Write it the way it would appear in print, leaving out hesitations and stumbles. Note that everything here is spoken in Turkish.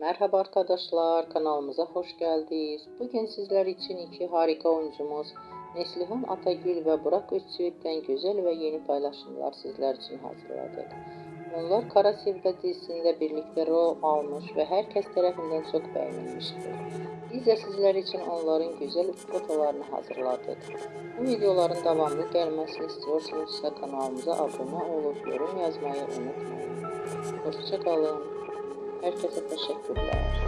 Merhaba arkadaşlar, kanalımıza hoş geldiniz. Bugün sizler için iki harika oyuncumuz Neslihan Atagül ve Burak Özçivit'ten güzel ve yeni paylaşımlar sizler için hazırladık. Onlar Kara Sevda dizisinde birlikte rol almış ve herkes tarafından çok beğenilmiştir. Biz de sizler için onların güzel fotolarını hazırladık. Bu videoların devamlı gelmesini istiyorsanız kanalımıza abone olup yorum yazmayı unutmayın. Hoşça kalın. Herkese teşekkürler.